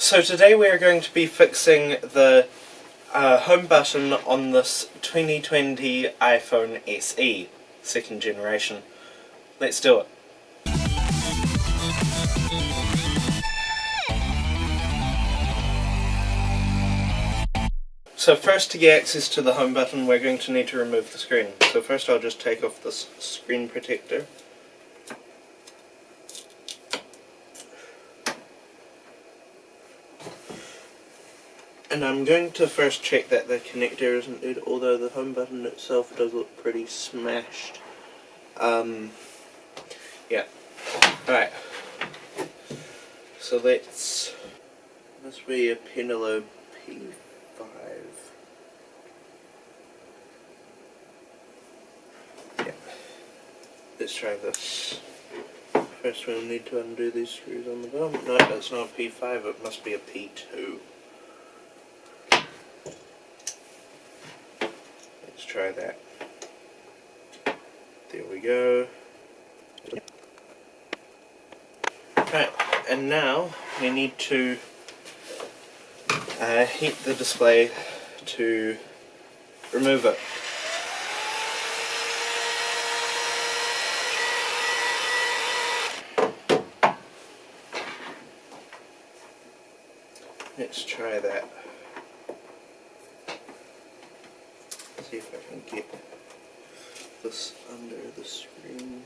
So today we are going to be fixing the home button on this 2020 iPhone SE, second generation. Let's do it. So first, to get access to the home button, we're going to need to remove the screen. So first I'll just take off this screen protector. And I'm going to first check that the connector isn't dead, although the home button itself does look pretty smashed. Yeah. Alright. So this must be a Penelope P5. Yeah. Let's try this. First we'll need to undo these screws on the bottom. No, that's not a P5, it must be a P2. Let's try that. There we go. Right, and now we need to heat the display to remove it. Let's try that. See if I can get this under the screen.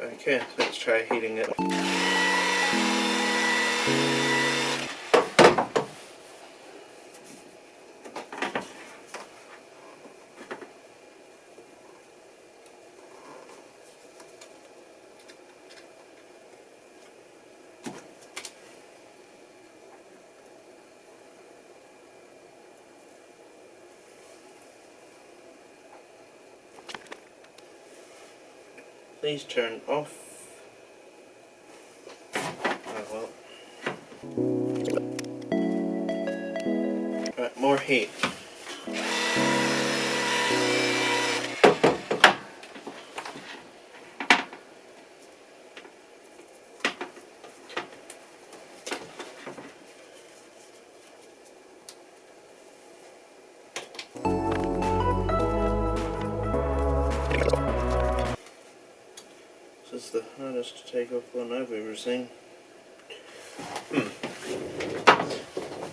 Okay, let's try heating it. Please turn off. Oh well. Right, more heat. This is the hardest to take off one I've ever seen.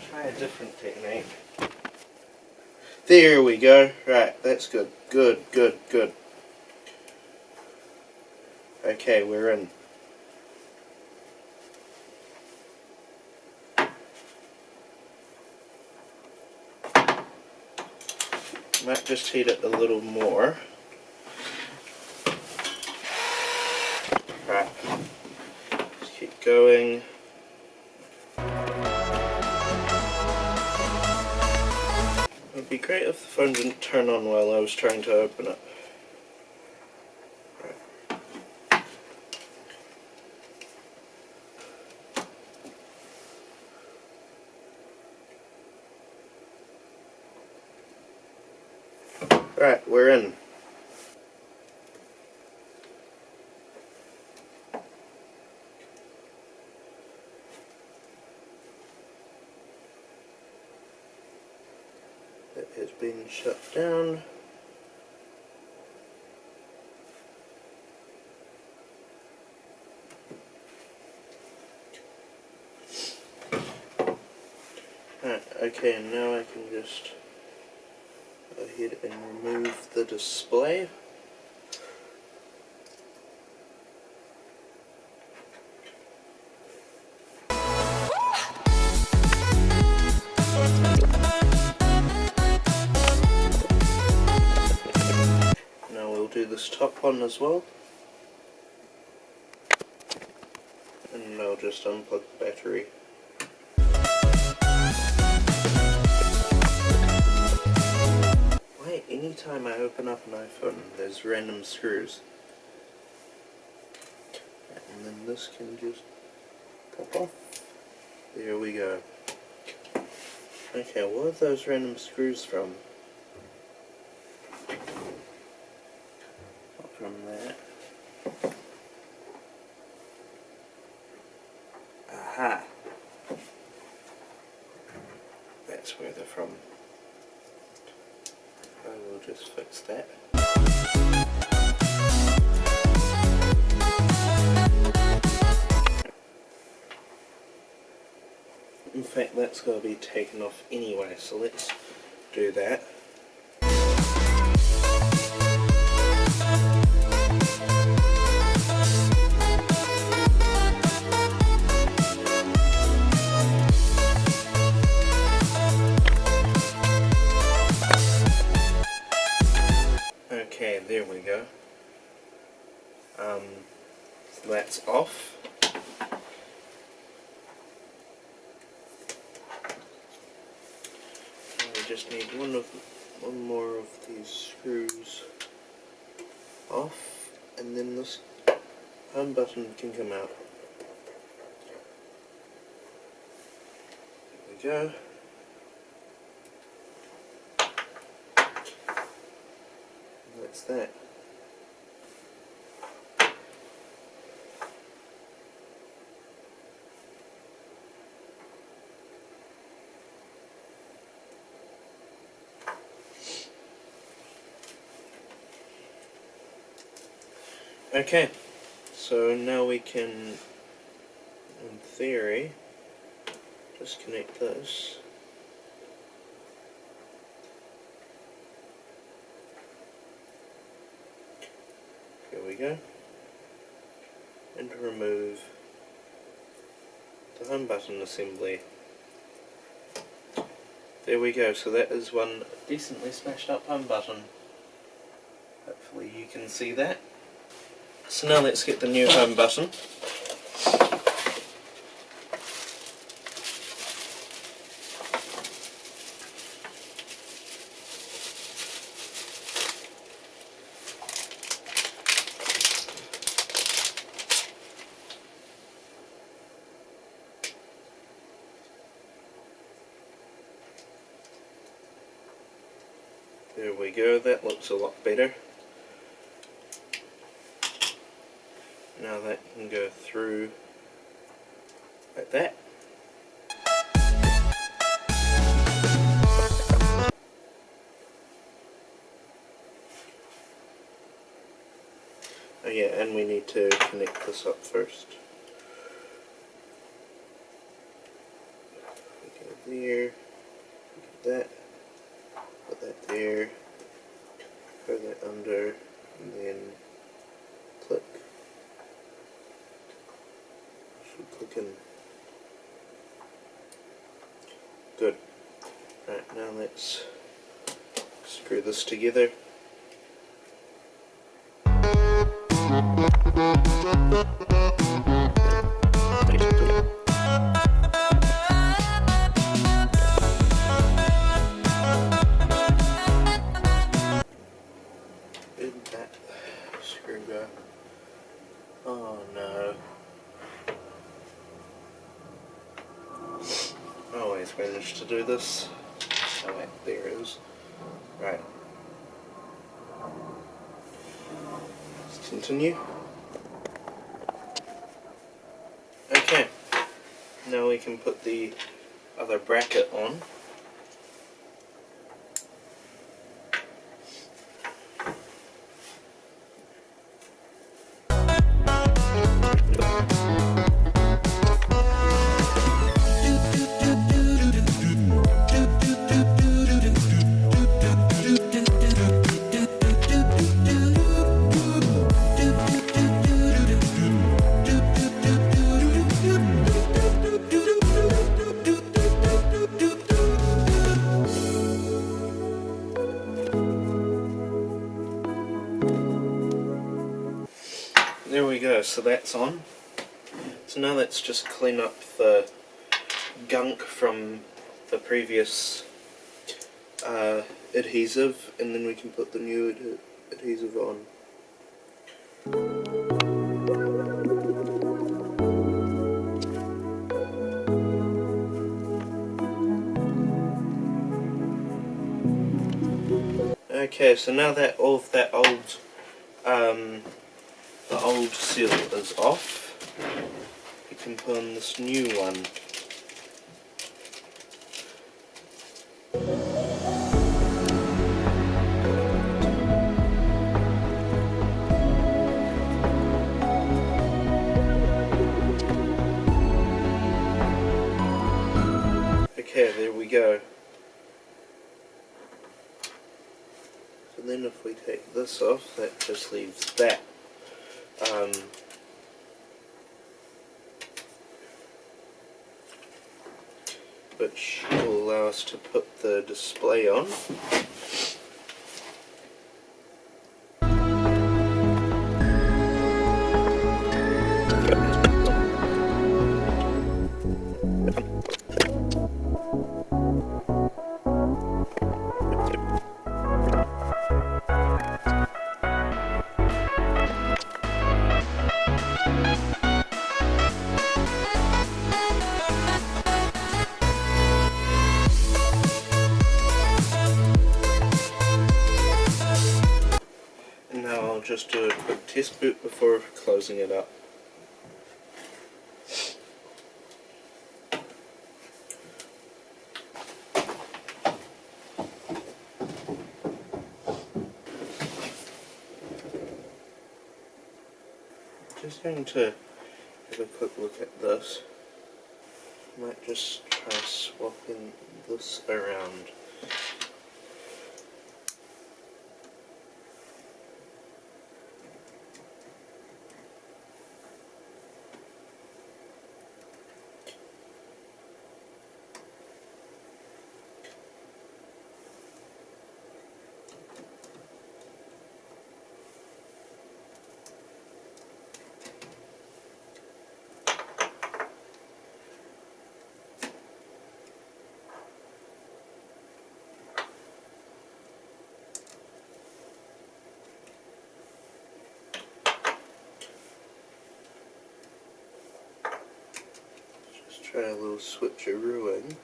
Try a different technique. There we go. Right, that's good. Good. Okay, we're in. Might just heat it a little more. Right. Just keep going. It would be great if the phone didn't turn on while I was trying to open it. Right, we're in. It has been shut down. Right, okay, and now I can just go ahead and remove the display. Now we'll do this top one as well. And I'll just unplug the battery. Why anytime I open up an iPhone there's random screws? And then this can just pop off. There we go. Okay, what are those random screws from? from that. Aha! That's where they're from. I will just fix that. In fact, that's got to be taken off anyway, so let's do that. Okay, there we go. So that's off. We just need one more of these screws off, and then this home button can come out. There we go. And that's that. Okay, so now we can, in theory, disconnect this. Here we go. And remove the home button assembly. There we go, so that is one decently smashed up home button. Hopefully you can see that. So now let's get the new home button. There we go, that looks a lot better. Now that can go through like that. Oh yeah, and we need to connect this up first. We go there, get that, put that there, throw that under, and then click. Should click in. Good. Right, now let's screw this together. Did that screw go? Oh no. I always manage to do this. Oh wait, there it is. Right. Let's continue. Okay. Now we can put the other bracket on. There we go, so that's on. So now let's just clean up the gunk from the previous adhesive, and then we can put the new adhesive on. Okay, so now that all of that old the old seal is off, you can put on this new one. Okay, there we go. So then if we take this off, that just leaves that. Which will allow us to put the display on. And now I'll just do a quick test boot before closing it up. Just going to have a quick look at this. Might just try swapping this around. Try a little switcherooing.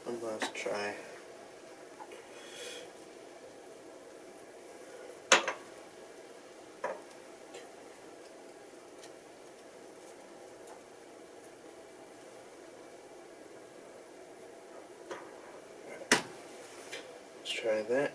One last try. Let's try that.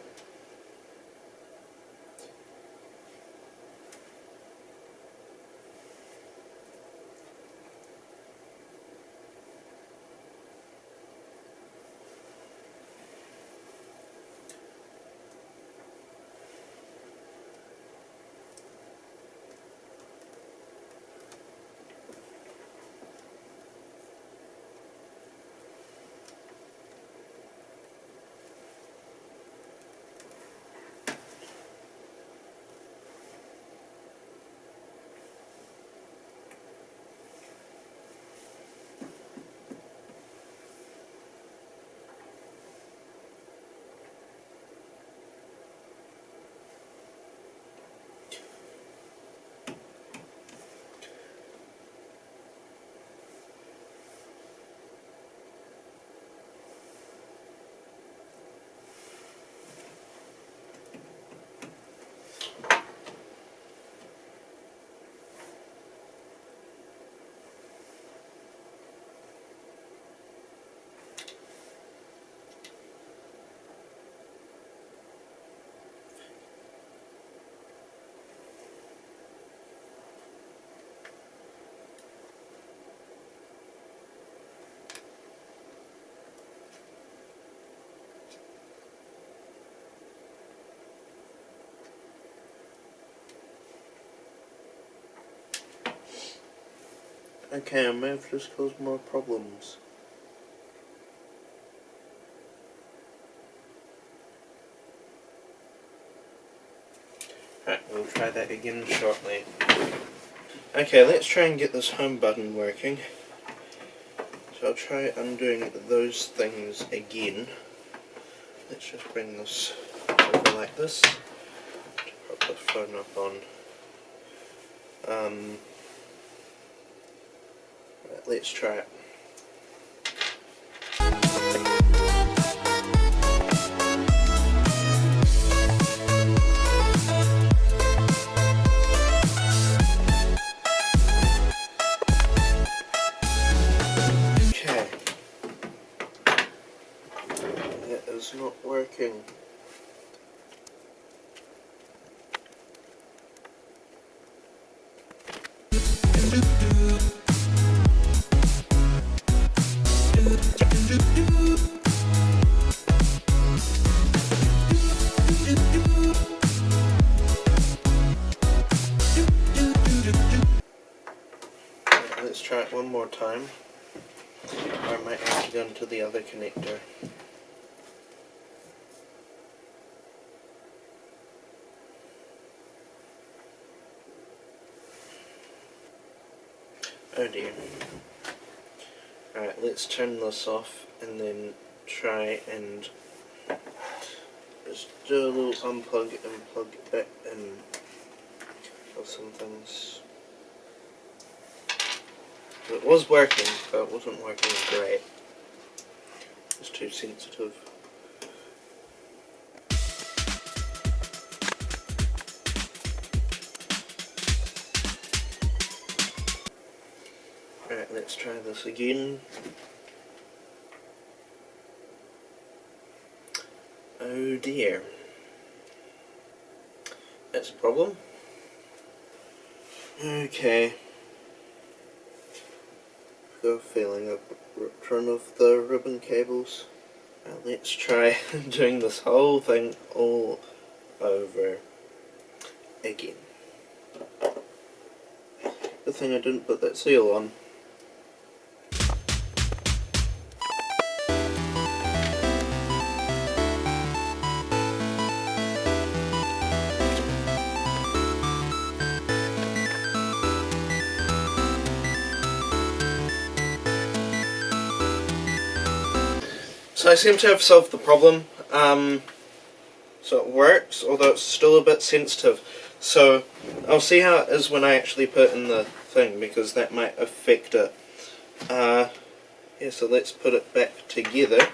Okay, I may have just caused more problems. Right, we'll try that again shortly. Okay, let's try and get this home button working. So I'll try undoing those things again. Let's just bring this over like this to put the phone up on. Right, let's try it. Okay. It is not working. Let's try it one more time, or I might have to go into the other connector. Oh dear. Alright, let's turn this off and then try and just do a little unplug and plug it back in of some things. It was working, but it wasn't working great. It's too sensitive. Right, let's try this again. Oh dear. That's a problem. Okay. Got a feeling I've ripped one of the ribbon cables. Now let's try doing this whole thing all over again. Good thing I didn't put that seal on. So I seem to have solved the problem. So it works, although it's still a bit sensitive. So I'll see how it is when I actually put in the thing, because that might affect it. Yeah, so let's put it back together.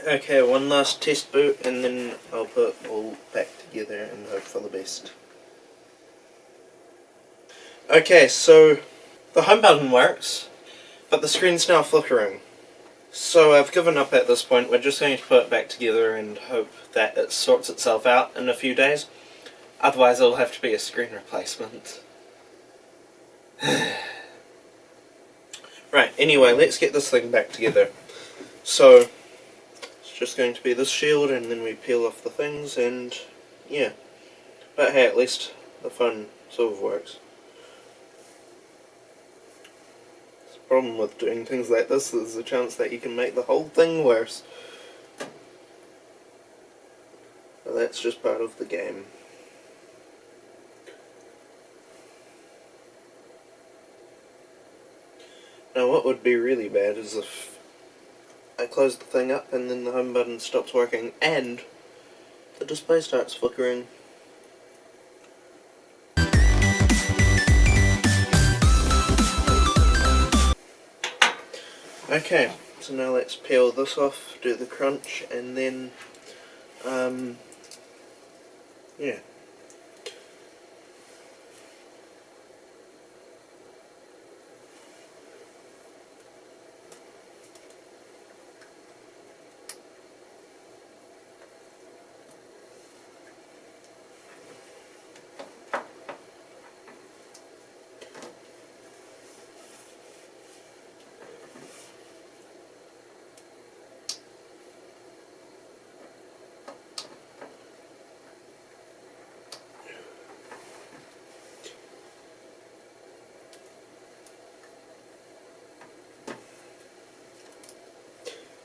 Okay, one last test boot and then I'll put it all back together and hope for the best. Okay, so the home button works, but the screen's now flickering. So I've given up at this point. We're just going to put it back together and hope that it sorts itself out in a few days. Otherwise it'll have to be a screen replacement. Right, anyway, let's get this thing back together. So it's just going to be this shield and then we peel off the things and yeah. But hey, at least the phone sort of works. The problem with doing things like this is the chance that you can make the whole thing worse. But that's just part of the game. Now what would be really bad is if I close the thing up and then the home button stops working and the display starts flickering. Okay, so now let's peel this off, do the crunch, and then, yeah.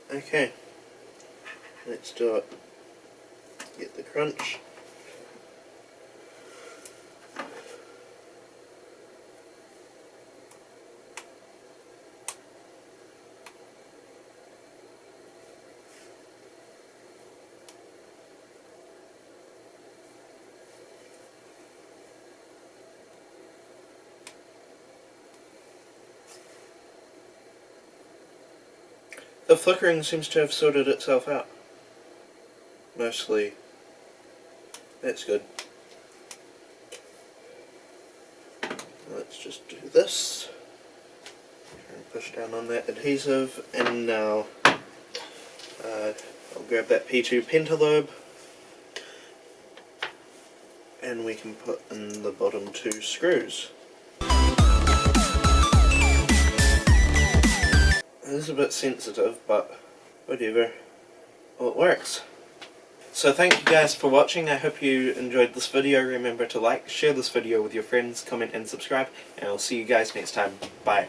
Okay, let's do it. Get the crunch. The flickering seems to have sorted itself out. Mostly. That's good. Let's just do this. Try and push down on that adhesive, and now I'll grab that P2 pentalobe, and we can put in the bottom 2 screws. This is a bit sensitive, but whatever. Well, it works. So thank you guys for watching. I hope you enjoyed this video. Remember to like, share this video with your friends, comment and subscribe, and I'll see you guys next time. Bye.